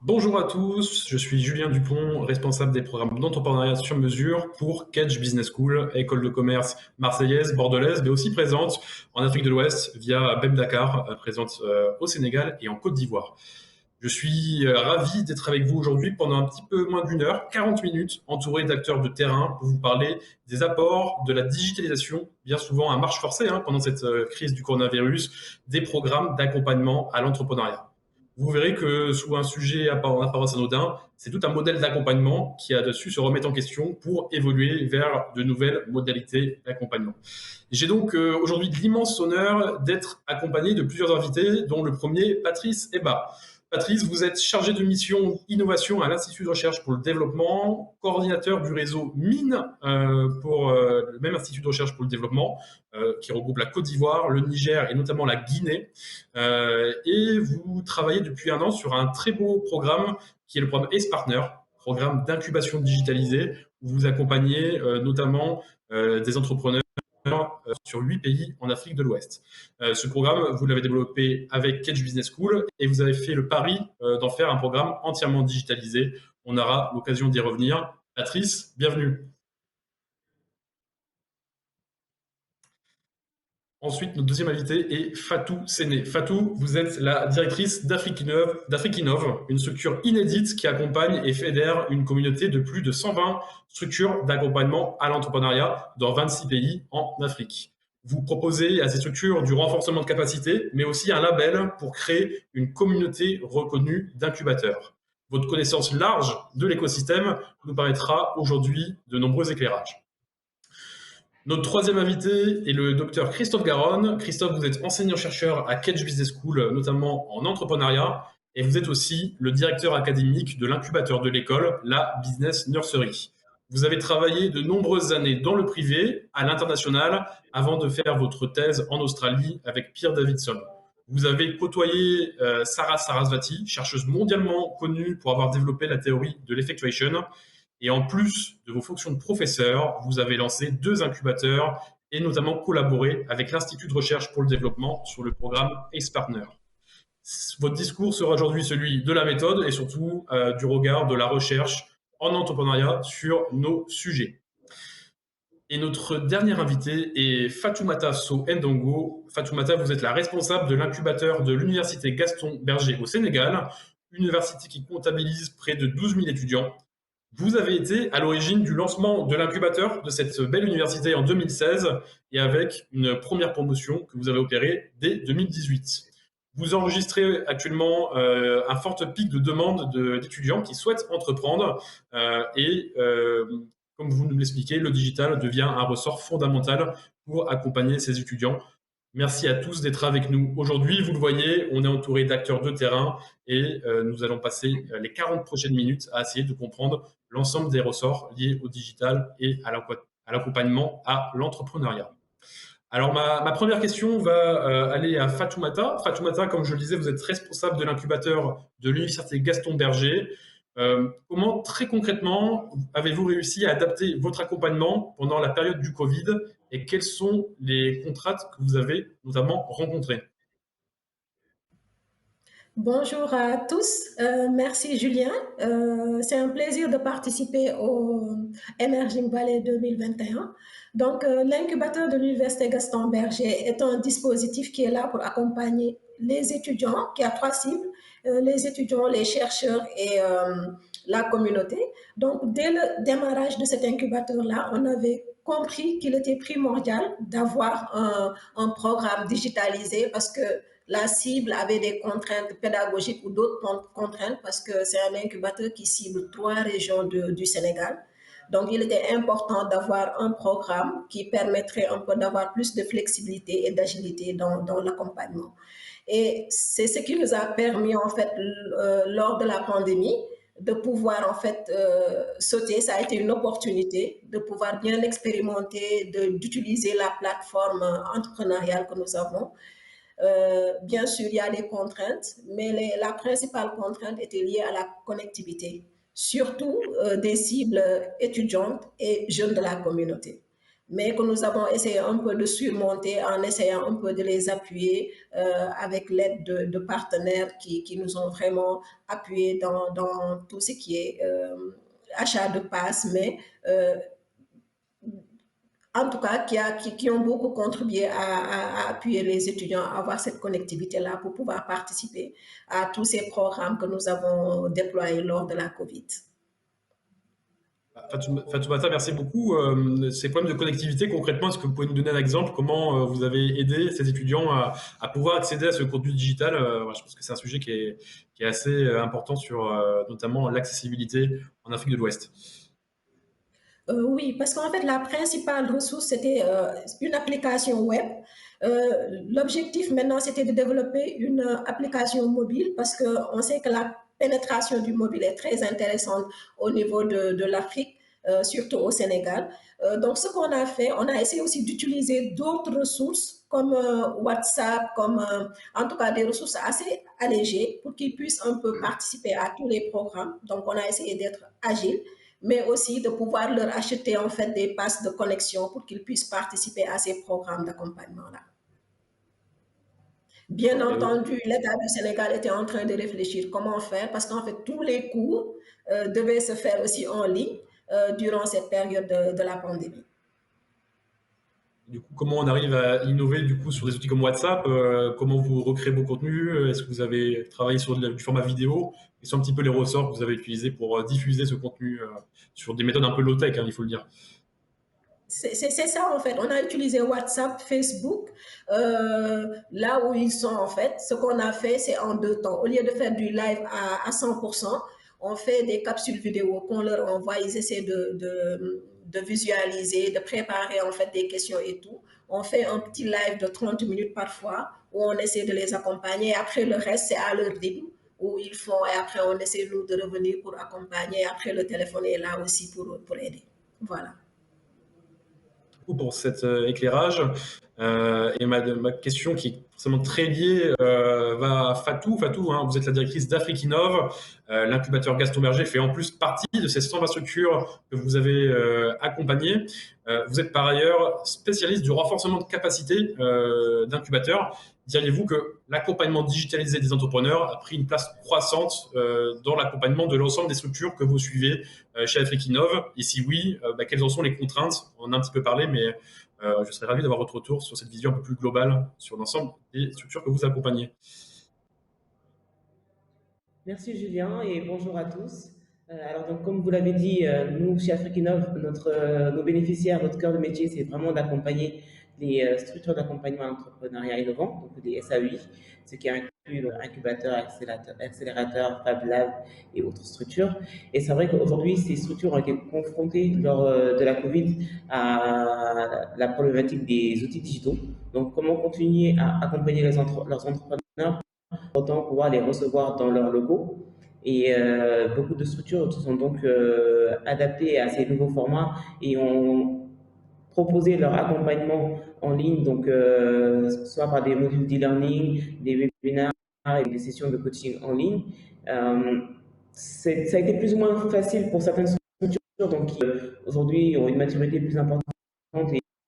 Bonjour à tous, je suis Julien Dupont, responsable des programmes d'entrepreneuriat sur mesure pour Kedge Business School, école de commerce marseillaise, bordelaise, mais aussi présente en Afrique de l'Ouest via BEM Dakar, présente au Sénégal et en Côte d'Ivoire. Je suis ravi d'être avec vous aujourd'hui pendant un petit peu moins d'une heure, 40 minutes, entouré d'acteurs de terrain pour vous parler des apports de la digitalisation, bien souvent à marche forcée pendant cette crise du coronavirus, des programmes d'accompagnement à l'entrepreneuriat. Vous verrez que sous un sujet en apparence anodin, c'est tout un modèle d'accompagnement qui a dessus se remettre en question pour évoluer vers de nouvelles modalités d'accompagnement. J'ai donc aujourd'hui l'immense honneur d'être accompagné de plusieurs invités, dont le premier, Patrice Eba. Patrice, vous êtes chargé de mission innovation à l'Institut de recherche pour le développement, coordinateur du réseau MINE pour le même Institut de recherche pour le développement, qui regroupe la Côte d'Ivoire, le Niger et notamment la Guinée. Et vous travaillez depuis un an sur un très beau programme qui est le programme ACE Partner, programme d'incubation digitalisée, où vous accompagnez notamment des entrepreneurs sur 8 pays en Afrique de l'Ouest. Ce programme, vous l'avez développé avec Kedge Business School et vous avez fait le pari d'en faire un programme entièrement digitalisé. On aura l'occasion d'y revenir. Patrice, bienvenue. Ensuite, notre deuxième invité est Fatou Séné. Fatou, vous êtes la directrice d'Afriquinov, une structure inédite qui accompagne et fédère une communauté de plus de 120 structures d'accompagnement à l'entrepreneuriat dans 26 pays en Afrique. Vous proposez à ces structures du renforcement de capacité, mais aussi un label pour créer une communauté reconnue d'incubateurs. Votre connaissance large de l'écosystème nous paraîtra aujourd'hui de nombreux éclairages. Notre troisième invité est le docteur Christophe Garonne. Christophe, vous êtes enseignant-chercheur à Kedge Business School, notamment en entrepreneuriat, et vous êtes aussi le directeur académique de l'incubateur de l'école, la Business Nursery. Vous avez travaillé de nombreuses années dans le privé, à l'international, avant de faire votre thèse en Australie avec Pierre Davidson. Vous avez côtoyé Sarah Sarasvati, chercheuse mondialement connue pour avoir développé la théorie de l'effectuation, et en plus de vos fonctions de professeur, vous avez lancé 2 incubateurs et notamment collaboré avec l'Institut de recherche pour le développement sur le programme ACE Partner. Votre discours sera aujourd'hui celui de la méthode et surtout du regard de la recherche en entrepreneuriat sur nos sujets. Et notre dernier invité est Fatoumata So Ndongo. Fatoumata, vous êtes la responsable de l'incubateur de l'Université Gaston Berger au Sénégal, université qui comptabilise près de 12 000 étudiants. Vous avez été à l'origine du lancement de l'incubateur de cette belle université en 2016 et avec une première promotion que vous avez opérée dès 2018. Vous enregistrez actuellement un fort pic de demande d'étudiants qui souhaitent entreprendre comme vous nous l'expliquez, le digital devient un ressort fondamental pour accompagner ces étudiants. Merci à tous d'être avec nous aujourd'hui. Vous le voyez, on est entouré d'acteurs de terrain et nous allons passer les 40 prochaines minutes à essayer de comprendre l'ensemble des ressorts liés au digital et à l'accompagnement à l'entrepreneuriat. Alors ma première question va aller à Fatoumata. Fatoumata, comme je le disais, vous êtes responsable de l'incubateur de l'Université Gaston Berger. Comment très concrètement avez-vous réussi à adapter votre accompagnement pendant la période du Covid et quelles sont les contraintes que vous avez notamment rencontrées? Bonjour à tous, merci Julien. C'est un plaisir de participer au Emerging Valley 2021. Donc, l'incubateur de l'Université Gaston Berger est un dispositif qui est là pour accompagner les étudiants, qui a 3 cibles, les étudiants, les chercheurs et la communauté. Donc, dès le démarrage de cet incubateur-là, on avait compris qu'il était primordial d'avoir un programme digitalisé parce que la cible avait des contraintes pédagogiques ou d'autres contraintes parce que c'est un incubateur qui cible 3 régions du Sénégal. Donc, il était important d'avoir un programme qui permettrait un peu d'avoir plus de flexibilité et d'agilité dans l'accompagnement. Et c'est ce qui nous a permis, en fait, lors de la pandémie, de pouvoir en fait sauter. Ça a été une opportunité de pouvoir bien expérimenter, d'utiliser la plateforme entrepreneuriale que nous avons. Bien sûr, il y a des contraintes, mais la principale contrainte était liée à la connectivité, surtout des cibles étudiantes et jeunes de la communauté. mais que nous avons essayé un peu de surmonter en essayant un peu de les appuyer avec l'aide de partenaires qui nous ont vraiment appuyés dans tout ce qui est achat de passes, mais en tout cas qui ont beaucoup contribué à appuyer les étudiants à avoir cette connectivité-là pour pouvoir participer à tous ces programmes que nous avons déployés lors de la COVID. Fatoumata, merci beaucoup. Ces problèmes de connectivité, concrètement, est-ce que vous pouvez nous donner un exemple? Comment vous avez aidé ces étudiants à pouvoir accéder à ce contenu digital? Voilà, je pense que c'est un sujet qui est assez important sur notamment l'accessibilité en Afrique de l'Ouest. Oui, parce qu'en fait, la principale ressource, c'était une application web. L'objectif maintenant, c'était de développer une application mobile parce qu'on sait que la pénétration du mobile est très intéressante au niveau de l'Afrique, surtout au Sénégal. Donc, ce qu'on a fait, on a essayé aussi d'utiliser d'autres ressources comme WhatsApp, comme en tout cas des ressources assez allégées pour qu'ils puissent un peu participer à tous les programmes. Donc, on a essayé d'être agile, mais aussi de pouvoir leur acheter en fait des passes de connexion pour qu'ils puissent participer à ces programmes d'accompagnement-là. Bien Et vous- entendu, l'État du Sénégal était en train de réfléchir comment faire parce qu'en fait, tous les cours devaient se faire aussi en ligne durant cette période de la pandémie. Du coup, comment on arrive à innover du coup sur des outils comme WhatsApp? Comment vous recréez vos contenus? Est-ce que vous avez travaillé sur du format vidéo? Quels sont un petit peu les ressorts que vous avez utilisés pour diffuser ce contenu sur des méthodes un peu low-tech, hein, il faut le dire. C'est ça en fait. On a utilisé WhatsApp, Facebook, là où ils sont en fait. Ce qu'on a fait, c'est en deux temps. Au lieu de faire du live à 100%, on fait des capsules vidéo qu'on leur envoie. Ils essaient de visualiser, de préparer en fait des questions et tout. On fait un petit live de 30 minutes parfois où on essaie de les accompagner. Après, le reste, c'est à leur rythme où ils font et après, on essaie nous de revenir pour accompagner. Après, le téléphone est là aussi pour aider. Voilà. Beaucoup pour cet éclairage. Et ma question qui est forcément très liée va à Fatou. Fatou, hein, vous êtes la directrice d'Afriquinov. L'incubateur Gaston Berger fait en plus partie de ces 120 structures que vous avez accompagnées. Vous êtes par ailleurs spécialiste du renforcement de capacité d'incubateurs. Diriez-vous que l'accompagnement digitalisé des entrepreneurs a pris une place croissante dans l'accompagnement de l'ensemble des structures que vous suivez chez Afriquinov? Et si oui, quelles en sont les contraintes? On en a un petit peu parlé, mais je serais ravi d'avoir votre retour sur cette vision un peu plus globale sur l'ensemble des structures que vous accompagnez. Merci Julien et bonjour à tous. Alors donc comme vous l'avez dit, nous chez Afrikinov, nos bénéficiaires, notre cœur de métier, c'est vraiment d'accompagner les structures d'accompagnement à l'entrepreneuriat innovant, donc des SAUI, ce qui inclut incubateurs, accélérateurs, Fab Lab et autres structures. Et c'est vrai qu'aujourd'hui, ces structures ont été confrontées lors de la Covid à la problématique des outils digitaux. Donc comment continuer à accompagner leurs entrepreneurs autant pouvoir les recevoir dans leurs locaux. Et beaucoup de structures se sont donc adaptées à ces nouveaux formats et ont proposé leur accompagnement en ligne, donc soit par des modules d'e-learning, des webinaires et des sessions de coaching en ligne. Ça a été plus ou moins facile pour certaines structures, donc qui aujourd'hui ont une maturité plus importante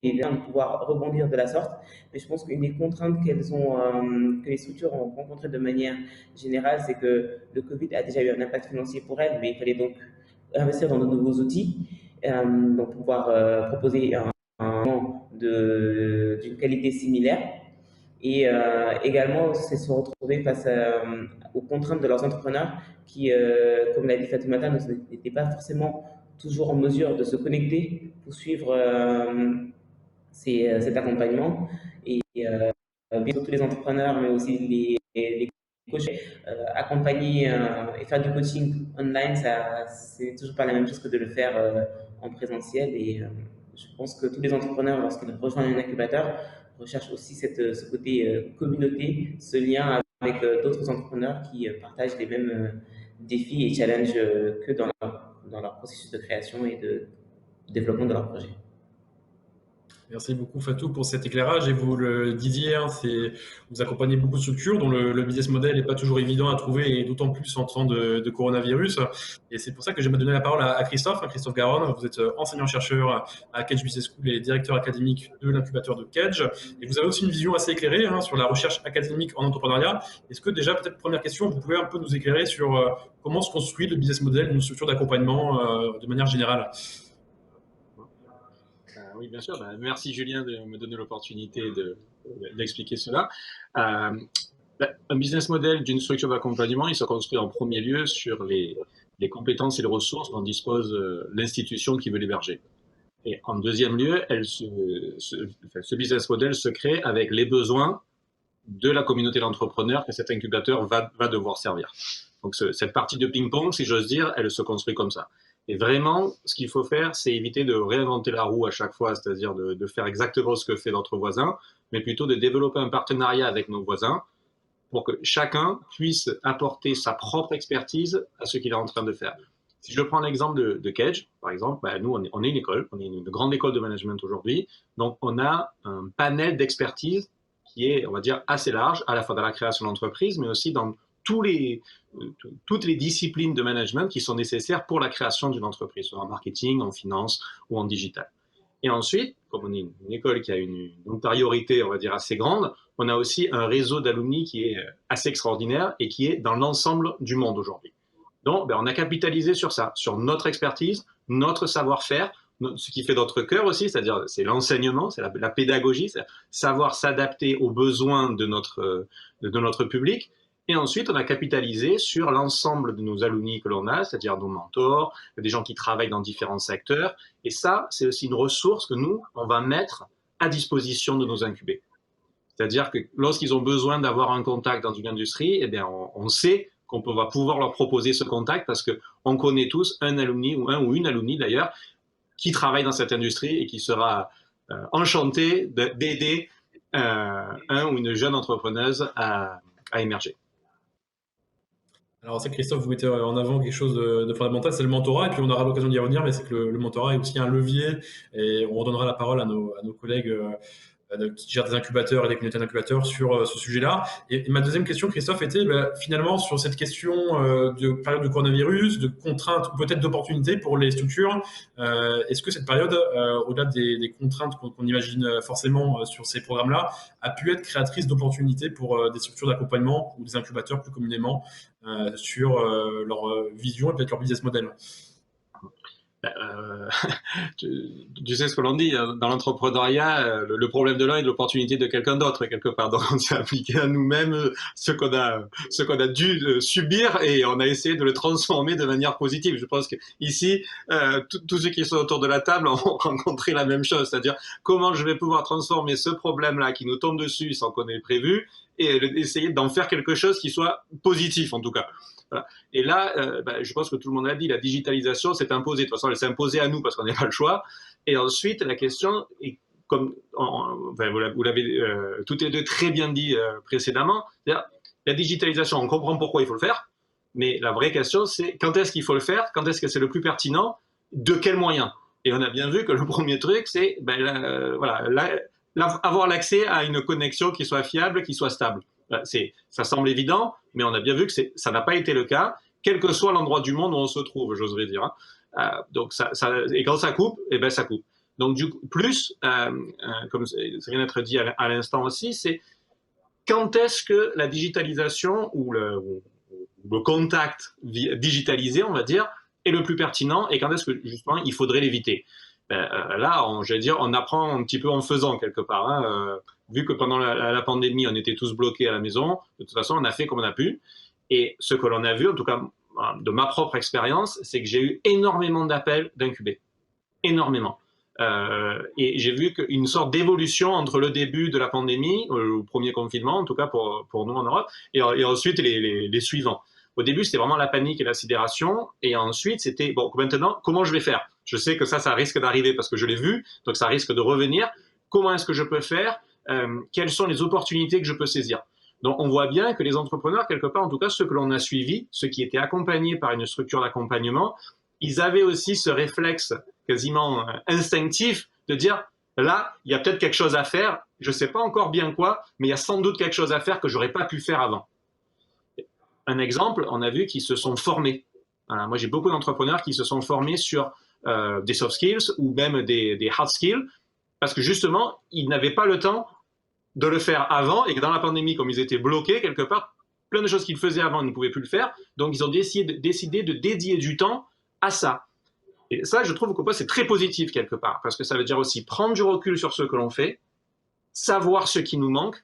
et de pouvoir rebondir de la sorte. Mais je pense qu'une des contraintes que les structures ont rencontrées de manière générale, c'est que le Covid a déjà eu un impact financier pour elles, mais il fallait donc investir dans de nouveaux outils, donc pouvoir proposer un d'une qualité similaire. Et également, c'est se retrouver face aux contraintes de leurs entrepreneurs qui, comme l'a dit Fatoumata, n'étaient pas forcément toujours en mesure de se connecter pour suivre cet accompagnement. Et bien sûr, tous les entrepreneurs, mais aussi les coachs, accompagner et faire du coaching online, ça, c'est toujours pas la même chose que de le faire en présentiel. Et je pense que tous les entrepreneurs, lorsqu'ils rejoignent un incubateur, recherchent aussi ce côté communauté, ce lien avec d'autres entrepreneurs qui partagent les mêmes défis et challenges que dans leur processus de création et de développement de leur projet. Merci beaucoup Fatou pour cet éclairage et vous le disiez, hein, vous accompagnez beaucoup de structures dont le business model n'est pas toujours évident à trouver et d'autant plus en temps de coronavirus. Et c'est pour ça que j'aimerais donner la parole à Christophe, Christophe Garonne. Vous êtes enseignant-chercheur à Kedge Business School et directeur académique de l'incubateur de Kedge. Et vous avez aussi une vision assez éclairée hein, sur la recherche académique en entrepreneuriat. Est-ce que déjà, peut-être première question, vous pouvez un peu nous éclairer sur comment se construit le business model d'une structure d'accompagnement de manière générale? Oui, bien sûr. Merci Julien de me donner l'opportunité d'expliquer cela. Un business model d'une structure d'accompagnement, il se construit en premier lieu sur les compétences et les ressources dont dispose l'institution qui veut l'héberger. Et en deuxième lieu, ce business model se crée avec les besoins de la communauté d'entrepreneurs que cet incubateur va devoir servir. Donc cette partie de ping-pong, si j'ose dire, elle se construit comme ça. Et vraiment, ce qu'il faut faire, c'est éviter de réinventer la roue à chaque fois, c'est-à-dire de faire exactement ce que fait notre voisin, mais plutôt de développer un partenariat avec nos voisins pour que chacun puisse apporter sa propre expertise à ce qu'il est en train de faire. Si je prends l'exemple de Kedge, par exemple, nous, on est une école, on est une grande école de management aujourd'hui, donc on a un panel d'expertise qui est, on va dire, assez large, à la fois dans la création d'entreprise, mais aussi dans toutes les disciplines de management qui sont nécessaires pour la création d'une entreprise, soit en marketing, en finance ou en digital. Et ensuite, comme on est une école qui a une antériorité, on va dire, assez grande, on a aussi un réseau d'alumni qui est assez extraordinaire et qui est dans l'ensemble du monde aujourd'hui. Donc, on a capitalisé sur ça, sur notre expertise, notre savoir-faire, ce qui fait notre cœur aussi, c'est-à-dire c'est l'enseignement, c'est la pédagogie, c'est savoir s'adapter aux besoins de notre public. Et ensuite, on a capitalisé sur l'ensemble de nos alumni que l'on a, c'est-à-dire nos mentors, des gens qui travaillent dans différents secteurs. Et ça, c'est aussi une ressource que nous, on va mettre à disposition de nos incubés. C'est-à-dire que lorsqu'ils ont besoin d'avoir un contact dans une industrie, eh bien, on sait qu'on va pouvoir leur proposer ce contact parce qu'on connaît tous un alumni ou une alumni d'ailleurs qui travaille dans cette industrie et qui sera enchanté d'aider un ou une jeune entrepreneuse à émerger. Alors, c'est Christophe, vous mettez en avant quelque chose de fondamental, c'est le mentorat, et puis on aura l'occasion d'y revenir, mais c'est que le mentorat est aussi un levier, et on redonnera la parole à nos collègues qui gèrent des incubateurs et des communautés d'incubateurs sur ce sujet-là. Et ma deuxième question, Christophe, était finalement sur cette question de période de coronavirus, de contraintes, ou peut-être d'opportunités pour les structures. Est-ce que cette période, au-delà des contraintes qu'on imagine forcément sur ces programmes-là, a pu être créatrice d'opportunités pour des structures d'accompagnement ou des incubateurs plus communément sur leur vision et peut-être leur business model? Tu sais ce que l'on dit, dans l'entrepreneuriat, le problème de l'un est l'opportunité de quelqu'un d'autre, quelque part. Donc, on s'est appliqué à nous-mêmes ce qu'on a dû subir et on a essayé de le transformer de manière positive. Je pense que ici, tous ceux qui sont autour de la table ont rencontré la même chose, c'est-à-dire comment je vais pouvoir transformer ce problème-là qui nous tombe dessus sans qu'on ait prévu et essayer d'en faire quelque chose qui soit positif, en tout cas. Voilà. Et là, je pense que tout le monde l'a dit, la digitalisation s'est imposée. De toute façon, elle s'est imposée à nous parce qu'on n'a pas le choix. Et ensuite, la question est, comme vous l'avez toutes les deux très bien dit précédemment, la digitalisation, on comprend pourquoi il faut le faire, mais la vraie question, c'est quand est-ce qu'il faut le faire, quand est-ce que c'est le plus pertinent, de quels moyens. Et on a bien vu que le premier truc, c'est avoir l'accès à une connexion qui soit fiable, qui soit stable. Ça semble évident, mais on a bien vu que ça n'a pas été le cas, quel que soit l'endroit du monde où on se trouve, j'oserais dire. Donc et quand ça coupe, eh ben ça coupe. Donc du coup, comme ça vient d'être dit à l'instant aussi, c'est quand est-ce que la digitalisation ou le contact digitalisé, on va dire, est le plus pertinent et quand est-ce que justement il faudrait l'éviter. Là, j'allais dire, on apprend un petit peu en faisant quelque part. Vu que pendant la pandémie, on était tous bloqués à la maison, de toute façon, on a fait comme on a pu. Et ce que l'on a vu, en tout cas de ma propre expérience, c'est que j'ai eu énormément d'appels d'incubés. Énormément. Et j'ai vu une sorte d'évolution entre le début de la pandémie, le premier confinement, en tout cas pour nous en Europe, et ensuite les suivants. Au début, c'était vraiment la panique et la sidération. Et ensuite, c'était, bon, maintenant, comment je vais faire? Je sais que ça risque d'arriver parce que je l'ai vu, donc ça risque de revenir. Comment est-ce que je peux faire? Quelles sont les opportunités que je peux saisir? Donc, on voit bien que les entrepreneurs, quelque part, en tout cas, ceux que l'on a suivis, ceux qui étaient accompagnés par une structure d'accompagnement, ils avaient aussi ce réflexe quasiment instinctif de dire là, il y a peut-être quelque chose à faire. Je ne sais pas encore bien quoi, mais il y a sans doute quelque chose à faire que je n'aurais pas pu faire avant. Un exemple, on a vu qu'ils se sont formés. Voilà, moi, j'ai beaucoup d'entrepreneurs qui se sont formés sur des soft skills ou même des hard skills parce que justement, ils n'avaient pas le temps de le faire avant et que dans la pandémie, comme ils étaient bloqués quelque part, plein de choses qu'ils faisaient avant, ils ne pouvaient plus le faire. Donc, ils ont décidé de dédier du temps à ça. Et ça, je trouve que c'est très positif quelque part parce que ça veut dire aussi prendre du recul sur ce que l'on fait, savoir ce qui nous manque.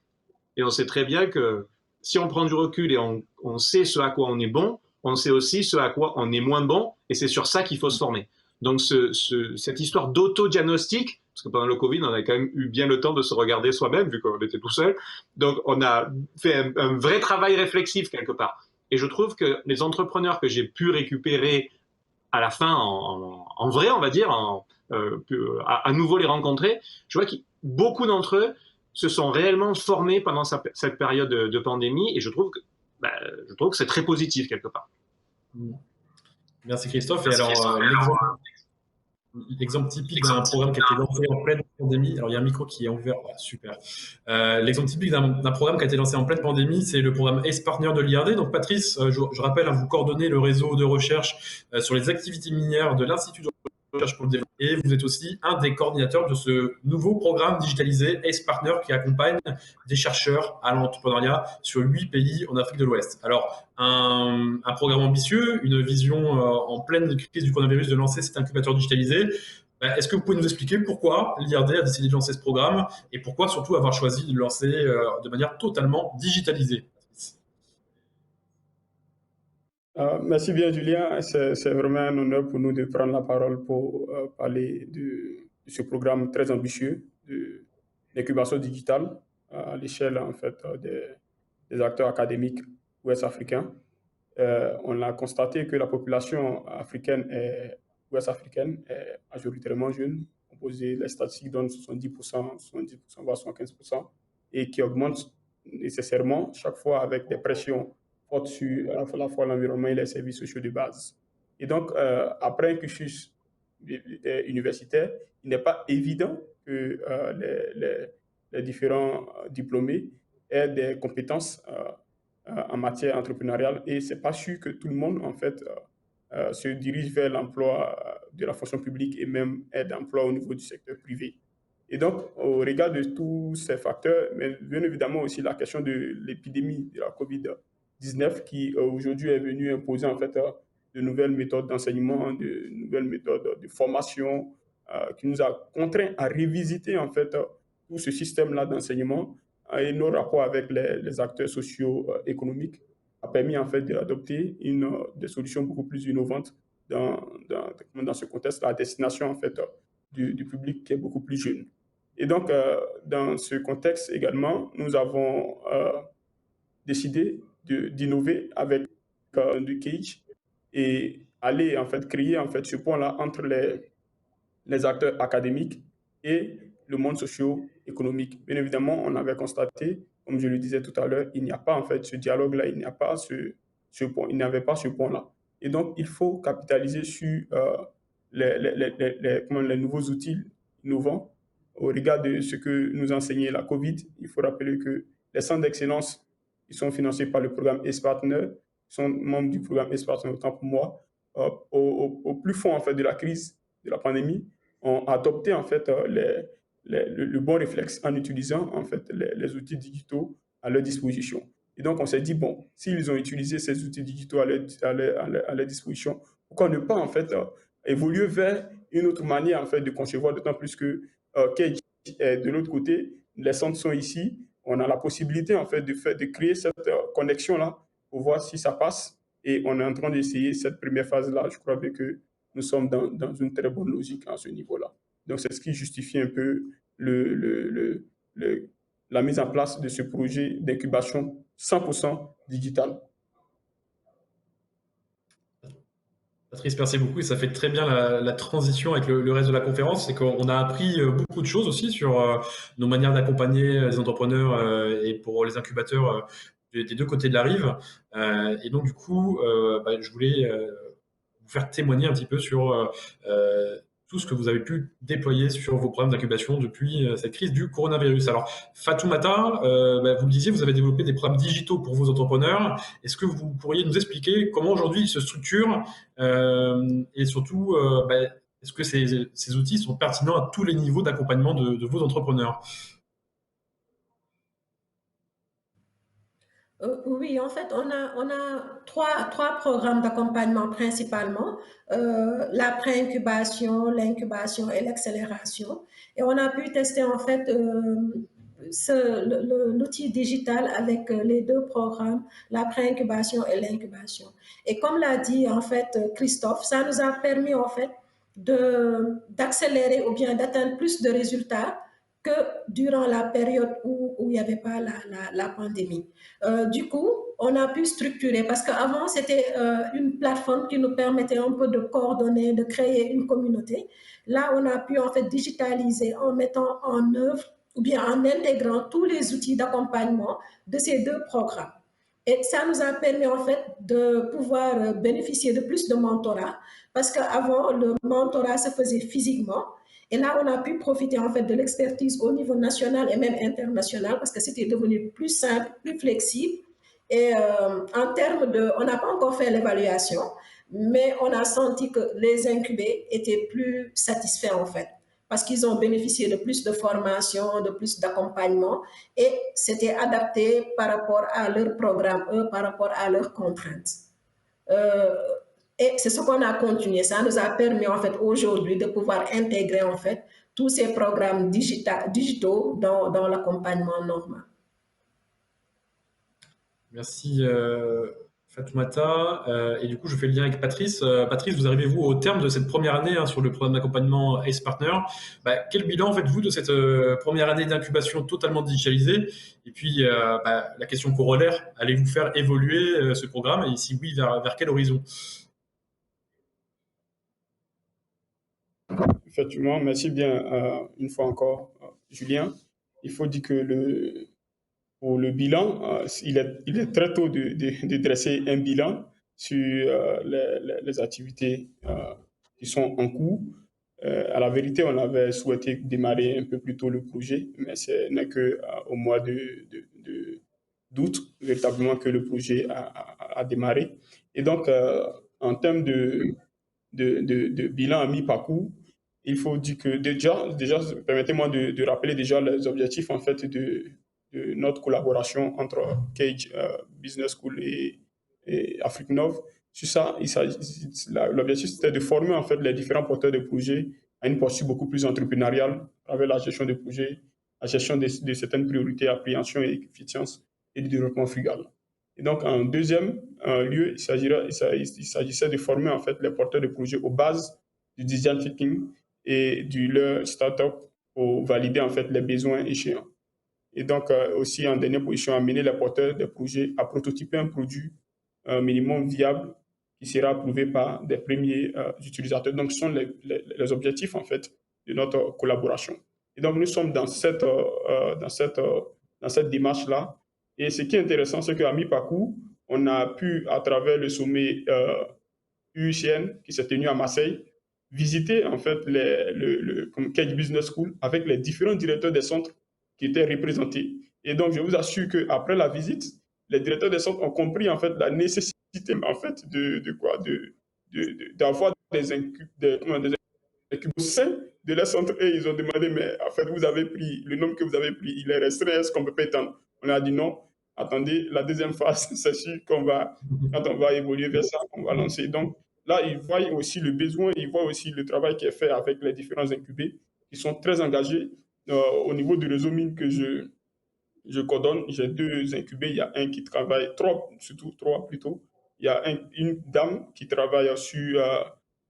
Et on sait très bien que si on prend du recul et on sait ce à quoi on est bon, on sait aussi ce à quoi on est moins bon, et c'est sur ça qu'il faut se former. Donc cette histoire d'auto-diagnostic, parce que pendant le Covid, on a quand même eu bien le temps de se regarder soi-même, vu qu'on était tout seul, donc on a fait un vrai travail réflexif quelque part. Et je trouve que les entrepreneurs que j'ai pu récupérer à la fin en vrai, on va dire, à nouveau les rencontrer, je vois que beaucoup d'entre eux se sont réellement formés pendant cette période de pandémie et je trouve que c'est très positif quelque part. Merci Christophe. Et alors, l'exemple typique d'un programme qui a été lancé en pleine pandémie, alors il y a un micro qui est ouvert, ouais, super. L'exemple typique d'un programme qui a été lancé en pleine pandémie, c'est le programme ACE Partner de l'IRD. Donc Patrice, je rappelle, vous coordonnez le réseau de recherche sur les activités minières de l'Institut de recherche pour le développement. Et vous êtes aussi un des coordinateurs de ce nouveau programme digitalisé ACE Partner qui accompagne des chercheurs à l'entrepreneuriat sur 8 pays en Afrique de l'Ouest. Alors, un programme ambitieux, une vision en pleine crise du coronavirus de lancer cet incubateur digitalisé. Est-ce que vous pouvez nous expliquer pourquoi l'IRD a décidé de lancer ce programme et pourquoi surtout avoir choisi de le lancer de manière totalement digitalisée? Merci bien, Julien. C'est vraiment un honneur pour nous de prendre la parole pour parler de ce programme très ambitieux d'incubation digitale à l'échelle en fait, des acteurs académiques ouest-africains. On a constaté que la population ouest-africaine est majoritairement jeune, composée, les statistiques donnent 70%, 70%, voire 75%, et qui augmente nécessairement chaque fois avec des pressions forte sur à la fois l'environnement et les services sociaux de base. Et donc, après un cursus universitaire, il n'est pas évident que les différents diplômés aient des compétences en matière entrepreneuriale et c'est pas sûr que tout le monde, en fait, se dirige vers l'emploi de la fonction publique et même ait d'emploi au niveau du secteur privé. Et donc, au regard de tous ces facteurs, mais bien évidemment aussi la question de l'épidémie de la COVID-19 qui aujourd'hui est venue imposer en fait de nouvelles méthodes d'enseignement, de nouvelles méthodes de formation, qui nous a contraints à revisiter en fait tout ce système-là d'enseignement et nos rapports avec les acteurs socio-économiques a permis en fait d'adopter des solutions beaucoup plus innovantes dans ce contexte à destination en fait du public qui est beaucoup plus jeune. Et donc, dans ce contexte également, nous avons décidé d'innover avec du Cage et aller en fait créer en fait ce pont-là entre les acteurs académiques et le monde socio-économique. Bien évidemment, on avait constaté, comme je le disais tout à l'heure, il n'y a pas en fait ce dialogue-là, il n'y a pas ce pont, il n'y avait pas ce pont-là. Et donc, il faut capitaliser sur les nouveaux outils innovants au regard de ce que nous enseignait la COVID. Il faut rappeler que les centres d'excellence, ils sont financés par le programme ACE Partner, ils sont membres du programme ACE Partner autant pour moi. Au plus fond en fait, de la crise, de la pandémie, ont adopté en fait, le bon réflexe en utilisant en fait, les outils digitaux à leur disposition. Et donc, on s'est dit, bon, s'ils ont utilisé ces outils digitaux à leur disposition, pourquoi ne pas en fait, évoluer vers une autre manière en fait, de concevoir, d'autant plus que Cage est de l'autre côté, les centres sont ici, on a la possibilité en fait de créer cette connexion-là pour voir si ça passe. Et on est en train d'essayer cette première phase-là. Je crois bien que nous sommes dans une très bonne logique à ce niveau-là. Donc, c'est ce qui justifie un peu la mise en place de ce projet d'incubation 100% digital. Patrice, merci beaucoup et ça fait très bien la transition avec le reste de la conférence. C'est qu'on a appris beaucoup de choses aussi sur nos manières d'accompagner les entrepreneurs et pour les incubateurs des deux côtés de la rive. Et donc, du coup, je voulais vous faire témoigner un petit peu sur tout ce que vous avez pu déployer sur vos programmes d'incubation depuis cette crise du coronavirus. Alors, Fatoumata, vous le disiez, vous avez développé des programmes digitaux pour vos entrepreneurs. Est-ce que vous pourriez nous expliquer comment aujourd'hui ils se structurent et surtout, est-ce que ces outils sont pertinents à tous les niveaux d'accompagnement de vos entrepreneurs? Oui, en fait, on a trois programmes d'accompagnement principalement, la pré-incubation, l'incubation et l'accélération. Et on a pu tester en fait l'outil digital avec les deux programmes, la pré-incubation et l'incubation. Et comme l'a dit en fait Christophe, ça nous a permis en fait d'accélérer ou bien d'atteindre plus de résultats que durant la période où il n'y avait pas la pandémie. Du coup, on a pu structurer parce qu'avant, c'était une plateforme qui nous permettait un peu de coordonner, de créer une communauté. Là, on a pu en fait digitaliser en mettant en œuvre ou bien en intégrant tous les outils d'accompagnement de ces deux programmes. Et ça nous a permis en fait de pouvoir bénéficier de plus de mentorat parce qu'avant, le mentorat se faisait physiquement. Et là, on a pu profiter en fait de l'expertise au niveau national et même international parce que c'était devenu plus simple, plus flexible. Et en termes de, on n'a pas encore fait l'évaluation, mais on a senti que les incubés étaient plus satisfaits en fait parce qu'ils ont bénéficié de plus de formation, de plus d'accompagnement et c'était adapté par rapport à leur programme, par rapport à leurs contraintes. Euh, et c'est ce qu'on a continué. Ça nous a permis en fait aujourd'hui de pouvoir intégrer en fait tous ces programmes digitaux dans l'accompagnement normal. Merci Fatoumata. Et du coup, je fais le lien avec Patrice. Patrice, vous arrivez vous au terme de cette première année sur le programme d'accompagnement ACE Partner. Quel bilan faites-vous de cette première année d'incubation totalement digitalisée? Et puis, la question corollaire, allez-vous faire évoluer ce programme? Et si oui, vers quel horizon? Effectivement, merci bien une fois encore, Julien. Il faut dire que pour le bilan, il est très tôt de dresser un bilan sur les activités qui sont en cours. À la vérité, on avait souhaité démarrer un peu plus tôt le projet, mais ce n'est qu'au mois d'août, véritablement, que le projet a démarré. Et donc, en termes de bilan à mi-parcours, il faut dire que déjà permettez-moi de rappeler déjà les objectifs en fait de notre collaboration entre Cage Business School et Africnov. Sur ça, l'objectif c'était de former en fait les différents porteurs de projets à une posture beaucoup plus entrepreneuriale avec la gestion des projets, la gestion de certaines priorités, appréhension et efficience et du développement frugal. Et donc, en deuxième lieu, il s'agissait de former en fait les porteurs de projets aux bases du design thinking et leur startup pour valider en fait les besoins échéants. Et donc, aussi en dernière position, amener les porteurs des projets à prototyper un produit minimum viable qui sera approuvé par des premiers utilisateurs. Donc, ce sont les objectifs en fait de notre collaboration. Et donc, nous sommes dans cette démarche-là. Et ce qui est intéressant, c'est qu'à mi-parcours, on a pu, à travers le sommet UICN qui s'est tenu à Marseille, visiter en fait le Cage Business School avec les différents directeurs des centres qui étaient représentés. Et donc, je vous assure qu'après la visite, les directeurs des centres ont compris en fait la nécessité en fait d'avoir des incubateurs au sein de leur centre et ils ont demandé, mais en fait, vous avez pris, le nombre que vous avez pris, il est restreint, est-ce qu'on ne peut pas étendre? On a dit non, attendez, la deuxième phase, c'est sûr quand on va évoluer vers ça, on va lancer. Donc là, ils voient aussi le besoin, ils voient aussi le travail qui est fait avec les différents incubés qui sont très engagés. Au niveau du réseau mine que je coordonne, j'ai 2 incubés, il y a un qui travaille, 3, surtout 3 plutôt. Il y a une dame qui travaille sur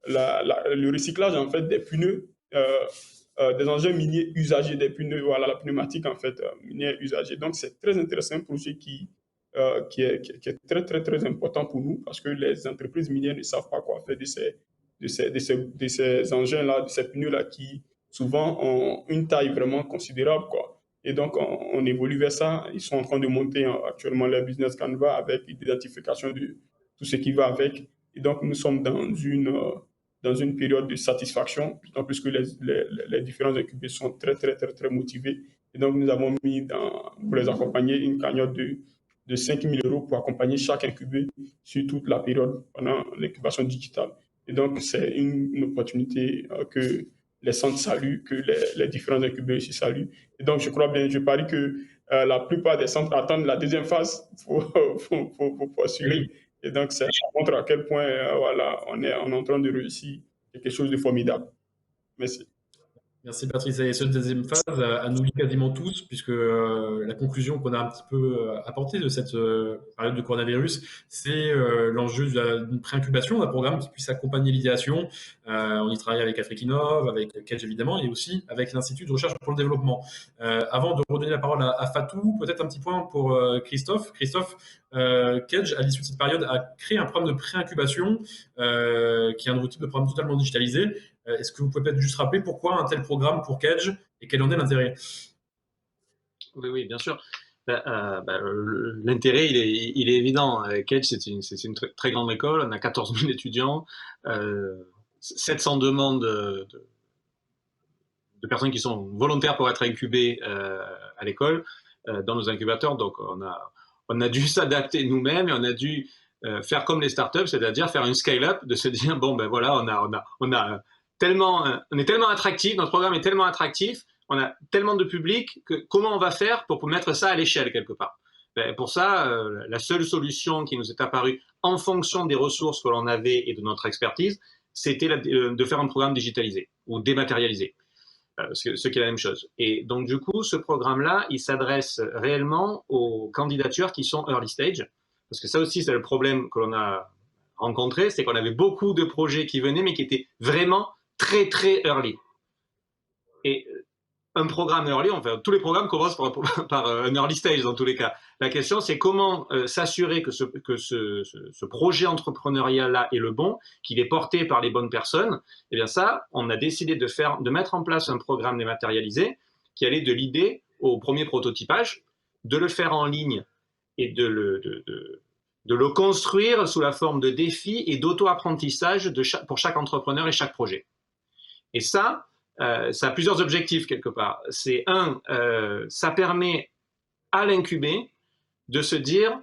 le recyclage en fait des pneus, des engins miniers usagés, des pneus, voilà, la pneumatique en fait minière usagée. Donc c'est très intéressant, un projet qui est très très très important pour nous parce que les entreprises minières ne savent pas quoi faire de ces engins-là, de ces pneus-là qui souvent ont une taille vraiment considérable, quoi. Et donc, on évolue vers ça. Ils sont en train de monter actuellement leur business Canva avec l'identification de tout ce qui va avec. Et donc, nous sommes dans une période de satisfaction, d'autant plus que les différents incubés sont très motivés. Et donc, nous avons mis pour les accompagner une cagnotte de 5 000 € pour accompagner chaque incubé sur toute la période pendant l'incubation digitale. Et donc, c'est une opportunité que les centres saluent, que les différents incubés aussi saluent. Et donc, je crois bien, je parie que la plupart des centres attendent la deuxième phase pour poursuivre. Et donc, ça montre à quel point voilà, on est en train de réussir quelque chose de formidable. Merci. Merci Patrice. Et cette deuxième phase, à nous lie quasiment tous, puisque la conclusion qu'on a un petit peu apportée de cette période de coronavirus, c'est l'enjeu d'une pré-incubation d'un programme qui puisse accompagner l'idéation. On y travaille avec Afrikinov, avec Kedge évidemment, et aussi avec l'Institut de recherche pour le développement. Avant de redonner la parole à Fatou, peut-être un petit point pour Christophe. Christophe, Kedge, à l'issue de cette période, a créé un programme de pré-incubation qui est un nouveau type de programme totalement digitalisé. Est-ce que vous pouvez peut-être juste rappeler pourquoi un tel programme pour Kedge et quel en est l'intérêt? Oui, bien sûr. L'intérêt, il est évident. Kedge, c'est une très grande école. On a 14 000 étudiants, 700 demandes de personnes qui sont volontaires pour être incubées à l'école, dans nos incubateurs. Donc, on a dû s'adapter nous-mêmes et on a dû faire comme les startups, c'est-à-dire faire une scale-up, de se dire, bon, ben voilà, on est tellement attractif, notre programme est tellement attractif, on a tellement de public que comment on va faire pour mettre ça à l'échelle quelque part? Pour ça, la seule solution qui nous est apparue en fonction des ressources que l'on avait et de notre expertise, c'était de faire un programme digitalisé ou dématérialisé, ce qui est la même chose. Et donc du coup, ce programme-là, il s'adresse réellement aux candidatures qui sont early stage, parce que ça aussi, c'est le problème que l'on a rencontré, c'est qu'on avait beaucoup de projets qui venaient, mais qui étaient vraiment très early. Et un programme early, enfin tous les programmes commencent par un early stage dans tous les cas. La question, c'est comment s'assurer que ce projet entrepreneurial-là est le bon, qu'il est porté par les bonnes personnes. Et bien ça, on a décidé de mettre en place un programme dématérialisé qui allait de l'idée au premier prototypage, de le faire en ligne et de le construire sous la forme de défis et d'auto-apprentissage pour chaque entrepreneur et chaque projet. Et ça a plusieurs objectifs quelque part. C'est ça permet à l'incubé de se dire,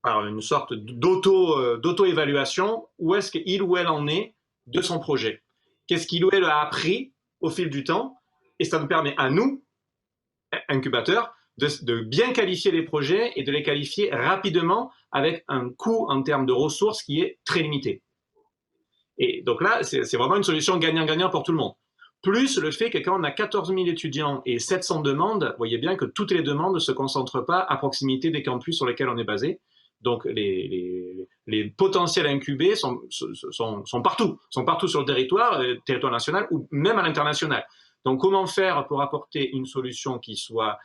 par une sorte d'auto-évaluation, où est-ce qu'il ou elle en est de son projet. Qu'est-ce qu'il ou elle a appris au fil du temps, et ça nous permet à nous, incubateurs, de bien qualifier les projets et de les qualifier rapidement avec un coût en termes de ressources qui est très limité. Et donc là, c'est vraiment une solution gagnant-gagnant pour tout le monde. Plus le fait que quand on a 14 000 étudiants et 700 demandes, vous voyez bien que toutes les demandes ne se concentrent pas à proximité des campus sur lesquels on est basé. Donc les potentiels incubés sont partout sur le territoire national ou même à l'international. Donc comment faire pour apporter une solution qui soit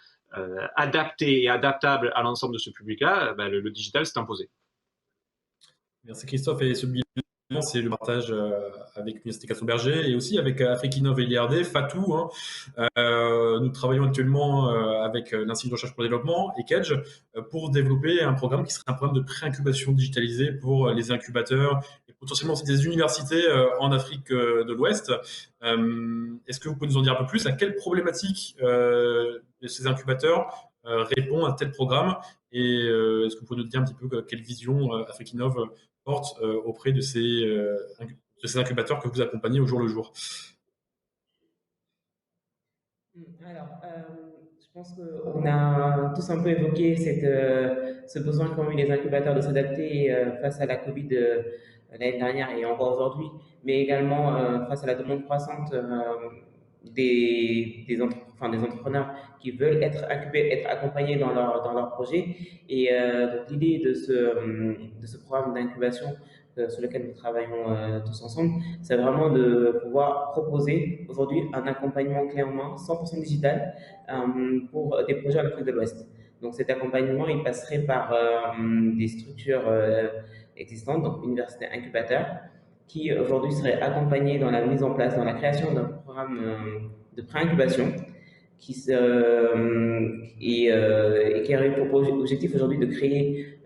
adaptée et adaptable à l'ensemble de ce public-là? Le digital s'est imposé. Merci Christophe. Et ce bilan, c'est le partage avec l'Université Castro-Berger et aussi avec Afrikinov et l'IRD, Fatou. Nous travaillons actuellement avec l'Institut de recherche pour le développement et Kedge pour développer un programme qui serait un programme de pré-incubation digitalisé pour les incubateurs et potentiellement aussi des universités en Afrique de l'Ouest. Est-ce que vous pouvez nous en dire un peu plus? À quelle problématique de ces incubateurs répond un tel programme? Et est-ce que vous pouvez nous dire un petit peu quelle vision Afrikinov porte auprès de ces incubateurs que vous accompagnez au jour le jour? Alors, je pense qu'on a tous un peu évoqué ce besoin qu'ont eu les incubateurs de s'adapter face à la Covid l'année dernière et encore aujourd'hui, mais également face à la demande croissante des entrepreneurs qui veulent être incubés, être accompagnés dans leur projet. Et donc l'idée de ce programme d'incubation sur lequel nous travaillons tous ensemble, c'est vraiment de pouvoir proposer aujourd'hui un accompagnement clé en main 100% digital pour des projets en Afrique de l'Ouest. Donc cet accompagnement, il passerait par des structures existantes, donc universités incubateurs, qui aujourd'hui seraient accompagnés dans la mise en place, dans la création d'un programme de pré-incubation et qui aurait pour objectif aujourd'hui de créer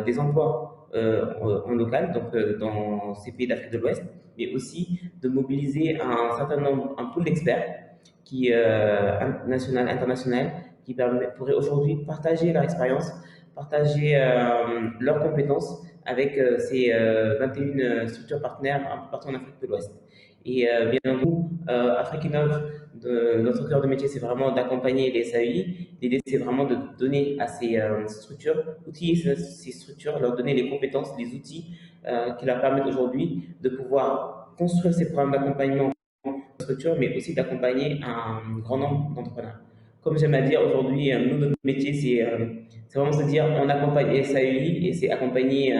des emplois en local, donc dans ces pays d'Afrique de l'Ouest, mais aussi de mobiliser un certain nombre, un pool d'experts qui national, international, qui pourrait aujourd'hui partager leur expérience, partager leurs compétences avec ces 21 structures partenaires un peu partout en Afrique de l'Ouest. Et bien entendu, Afrique Innove, notre cœur de métier, c'est vraiment d'accompagner les SAI. L'idée, c'est vraiment de donner à ces structures, outiller ces structures, leur donner les compétences, les outils qui leur permettent aujourd'hui de pouvoir construire ces programmes d'accompagnement structure, mais aussi d'accompagner un grand nombre d'entrepreneurs. Comme j'aime à dire aujourd'hui, nous, notre métier, c'est vraiment se dire on accompagne les SAEI et c'est accompagner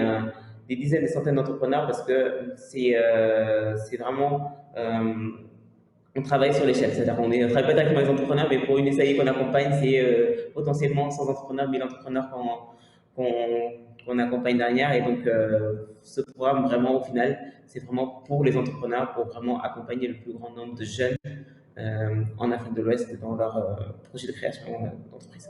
des dizaines, des centaines d'entrepreneurs parce que c'est vraiment, on travaille sur l'échelle. C'est-à-dire qu'on ne travaille pas directement avec les entrepreneurs, mais pour une SAEI qu'on accompagne, c'est potentiellement 100 entrepreneurs, 1000 entrepreneurs qu'on accompagne derrière. Et donc, ce programme, vraiment, au final, c'est vraiment pour les entrepreneurs, pour vraiment accompagner le plus grand nombre de jeunes en Afrique de l'Ouest dans leur projet de création d'entreprise.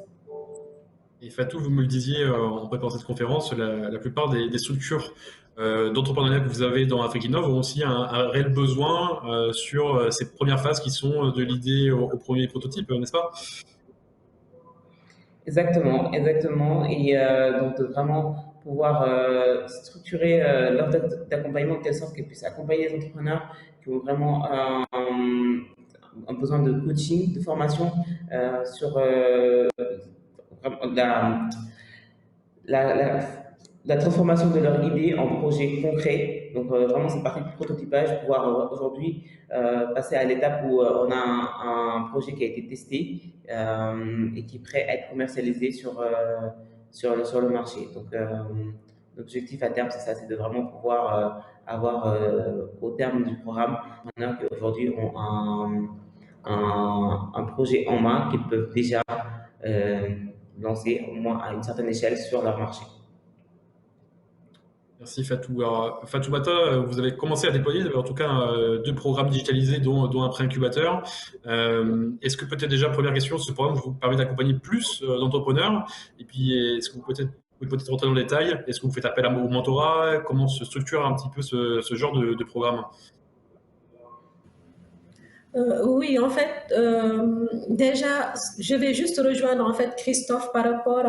Et Fatou, vous me le disiez en préparant cette conférence, la plupart des structures d'entrepreneuriat que vous avez dans Afrique Innove ont aussi un réel besoin sur ces premières phases qui sont de l'idée au premier prototype, n'est-ce pas? Exactement, exactement. Et donc de vraiment pouvoir structurer l'offre d'accompagnement de telle sorte qu'elle puisse accompagner les entrepreneurs qui ont vraiment un besoin de coaching, de formation sur la transformation de leur idée en projet concret. Donc vraiment cette partie du prototypage, pouvoir aujourd'hui passer à l'étape où on a un projet qui a été testé et qui est prêt à être commercialisé sur le marché. Donc l'objectif à terme, c'est ça, c'est de vraiment pouvoir avoir au terme du programme, on a qu'aujourd'hui ont un projet en main qu'ils peuvent déjà lancer au moins à une certaine échelle sur leur marché. Merci Fatou. Alors, Fatoumata, vous avez commencé à déployer en tout cas 2 programmes digitalisés, dont un pré-incubateur. Est-ce que peut-être déjà, première question, ce programme vous permet d'accompagner plus d'entrepreneurs? Et puis, est-ce que vous pouvez peut-être rentrer dans le détail? Est-ce que vous faites appel au mentorat? Comment se structure un petit peu ce genre de programme? Oui, en fait, déjà, je vais juste rejoindre en fait Christophe par rapport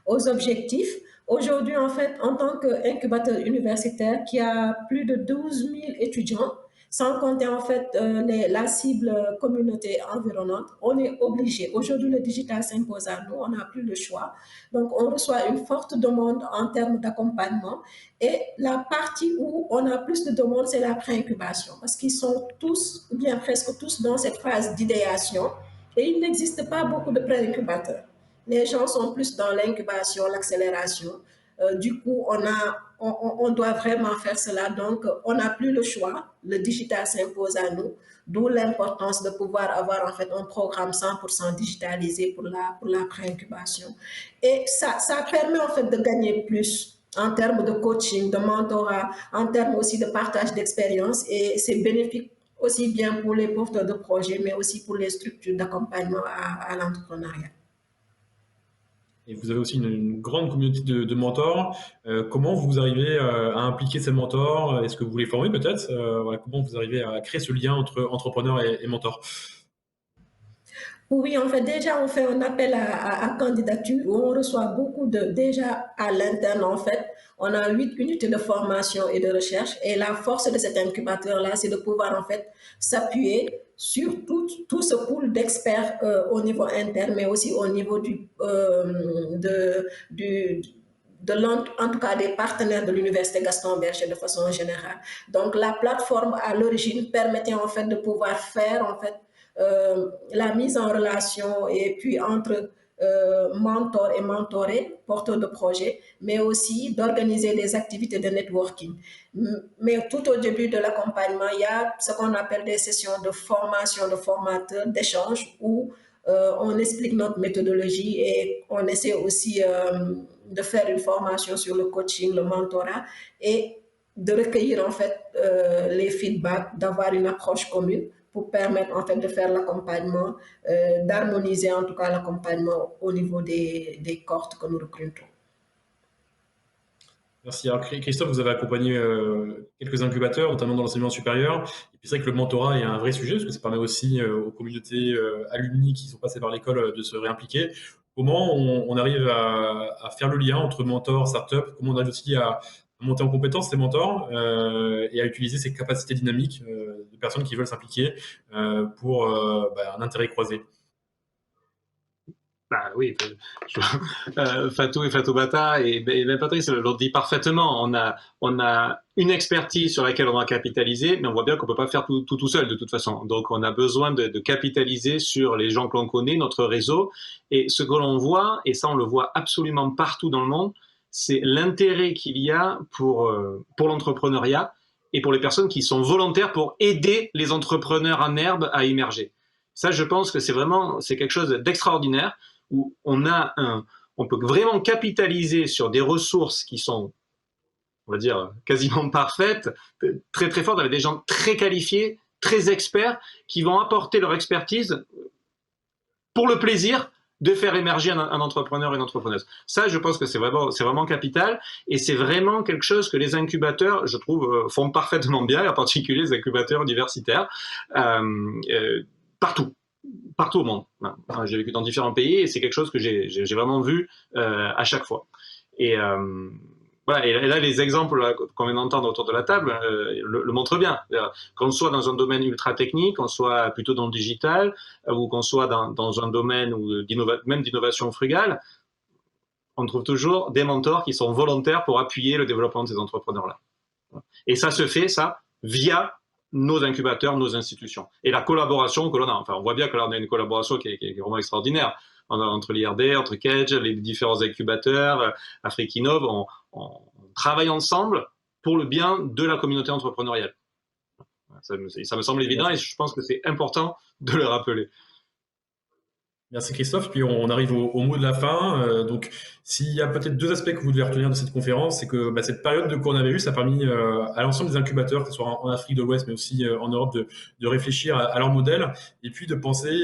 aux objectifs. Aujourd'hui, en fait, en tant qu'incubateur universitaire qui a plus de 12 000 étudiants, sans compter en fait la cible communauté environnante, on est obligé. Aujourd'hui, le digital s'impose à nous, on n'a plus le choix. Donc, on reçoit une forte demande en termes d'accompagnement. Et la partie où on a plus de demandes, c'est la pré-incubation, parce qu'ils sont tous, ou bien presque tous, dans cette phase d'idéation. Et il n'existe pas beaucoup de pré-incubateurs. Les gens sont plus dans l'incubation, l'accélération. Du coup, on doit vraiment faire cela. Donc, on n'a plus le choix. Le digital s'impose à nous. D'où l'importance de pouvoir avoir en fait un programme 100% digitalisé pour la pré-incubation. Et ça permet en fait de gagner plus en termes de coaching, de mentorat, en termes aussi de partage d'expérience. Et c'est bénéfique aussi bien pour les porteurs de projets, mais aussi pour les structures d'accompagnement à l'entrepreneuriat. Et vous avez aussi une grande communauté de mentors. Comment vous arrivez à impliquer ces mentors? Est-ce que vous les formez peut-être? Voilà, comment vous arrivez à créer ce lien entre entrepreneurs et mentors? Oui, en fait, déjà, on fait un appel à candidature où on reçoit beaucoup déjà à l'interne, en fait, on a 8 unités de formation et de recherche. Et la force de cet incubateur-là, c'est de pouvoir, en fait, s'appuyer sur tout ce pool d'experts au niveau interne, mais aussi au niveau en tout cas des partenaires de l'Université Gaston Berger de façon générale. Donc, la plateforme, à l'origine, permettait, en fait, de pouvoir faire, en fait, la mise en relation et puis entre mentors et mentorés, porteurs de projets, mais aussi d'organiser des activités de networking. Mais tout au début de l'accompagnement, il y a ce qu'on appelle des sessions de formation de formateurs, d'échange, où on explique notre méthodologie et on essaie aussi de faire une formation sur le coaching, le mentorat et de recueillir en fait les feedbacks, d'avoir une approche commune pour permettre en fait de faire l'accompagnement, d'harmoniser en tout cas l'accompagnement au niveau des cohortes que nous recrutons. Merci. Alors, Christophe, vous avez accompagné quelques incubateurs, notamment dans l'enseignement supérieur. Et puis c'est vrai que le mentorat est un vrai sujet, parce que ça permet aussi aux communautés alumni qui sont passées par l'école de se réimpliquer. Comment on arrive à faire le lien entre mentor, startup? Comment on arrive aussi à monter en compétence ces mentors et à utiliser ces capacités dynamiques de personnes qui veulent s'impliquer pour un intérêt croisé? Bah oui, Fatou et Fatoumata et Ben Patrice l'ont dit parfaitement. On a une expertise sur laquelle on va capitaliser, mais on voit bien qu'on peut pas faire tout seul de toute façon. Donc on a besoin de capitaliser sur les gens que l'on connaît, notre réseau. Et ce que l'on voit, et ça on le voit absolument partout dans le monde, c'est l'intérêt qu'il y a pour l'entrepreneuriat et pour les personnes qui sont volontaires pour aider les entrepreneurs en herbe à émerger. Ça, je pense que c'est quelque chose d'extraordinaire, où on peut vraiment capitaliser sur des ressources qui sont, on va dire, quasiment parfaites, très très fortes, avec des gens très qualifiés, très experts, qui vont apporter leur expertise pour le plaisir de faire émerger un entrepreneur et une entrepreneuse. Ça, je pense que c'est vraiment capital, et c'est vraiment quelque chose que les incubateurs, je trouve, font parfaitement bien, et en particulier les incubateurs universitaires, partout au monde. J'ai vécu dans différents pays et c'est quelque chose que j'ai vraiment vu à chaque fois. Et voilà. Et là, les exemples qu'on vient d'entendre autour de la table le montrent bien. Qu'on soit dans un domaine ultra technique, qu'on soit plutôt dans le digital, ou qu'on soit dans un domaine même d'innovation frugale, on trouve toujours des mentors qui sont volontaires pour appuyer le développement de ces entrepreneurs-là. Et ça se fait, via nos incubateurs, nos institutions. Et la collaboration que l'on a. Enfin, on voit bien que là, on a une collaboration qui est vraiment extraordinaire. Entre l'IRD, entre Kedge, les différents incubateurs, Afrique Innov, on travaille ensemble pour le bien de la communauté entrepreneuriale. Ça me semble évident et je pense que c'est important de le rappeler. Merci Christophe. Puis on arrive au mot de la fin. Donc, s'il y a peut-être deux aspects que vous devez retenir de cette conférence, c'est que cette période de coronavirus a permis à l'ensemble des incubateurs, que ce soit en Afrique de l'Ouest, mais aussi en Europe, de réfléchir à leur modèle et puis de penser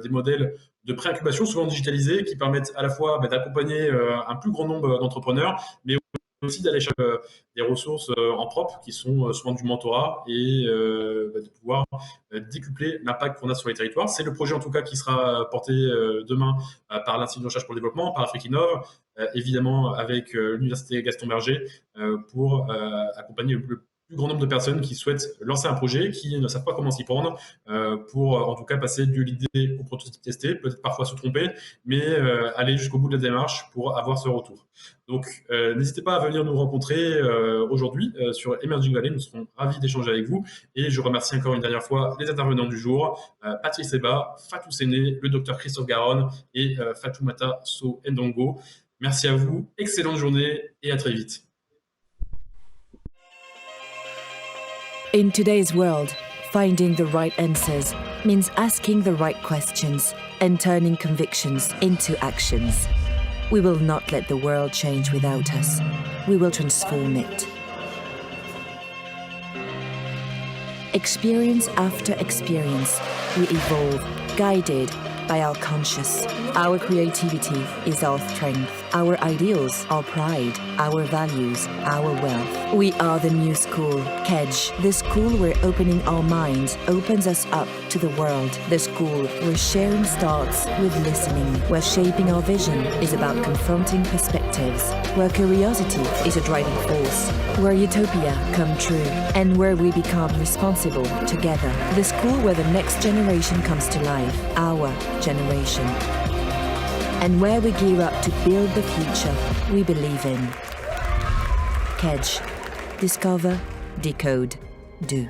des modèles de pré-incubation souvent digitalisés qui permettent à la fois d'accompagner un plus grand nombre d'entrepreneurs, mais aussi d'aller chercher des ressources en propre qui sont souvent du mentorat et de pouvoir décupler l'impact qu'on a sur les territoires. C'est le projet en tout cas qui sera porté demain par l'Institut de recherche pour le développement, par Afrique Innov, évidemment avec l'Université Gaston Berger pour accompagner le plus grand nombre de personnes qui souhaitent lancer un projet, qui ne savent pas comment s'y prendre, pour en tout cas passer de l'idée au prototype testé, peut-être parfois se tromper, mais aller jusqu'au bout de la démarche pour avoir ce retour. Donc n'hésitez pas à venir nous rencontrer aujourd'hui sur Emerging Valley, nous serons ravis d'échanger avec vous, et je remercie encore une dernière fois les intervenants du jour, Patrice Eba, Fatou Séné, le docteur Christophe Garonne et Fatoumata So Ndongo. Merci à vous, excellente journée et à très vite. In today's world, finding the right answers means asking the right questions and turning convictions into actions. We will not let the world change without us. We will transform it. Experience after experience, we evolve, guided by our conscience. Our creativity is our strength. Our ideals, our pride. Our values, our wealth. We are the new school, Kedge. The school where opening our minds opens us up to the world. The school where sharing starts with listening. Where shaping our vision is about confronting perspectives. Where curiosity is a driving force. Where utopia come true. And where we become responsible together. The school where the next generation comes to life. Our generation. And where we gear up to build the future we believe in. Kedge. Discover, decode, do.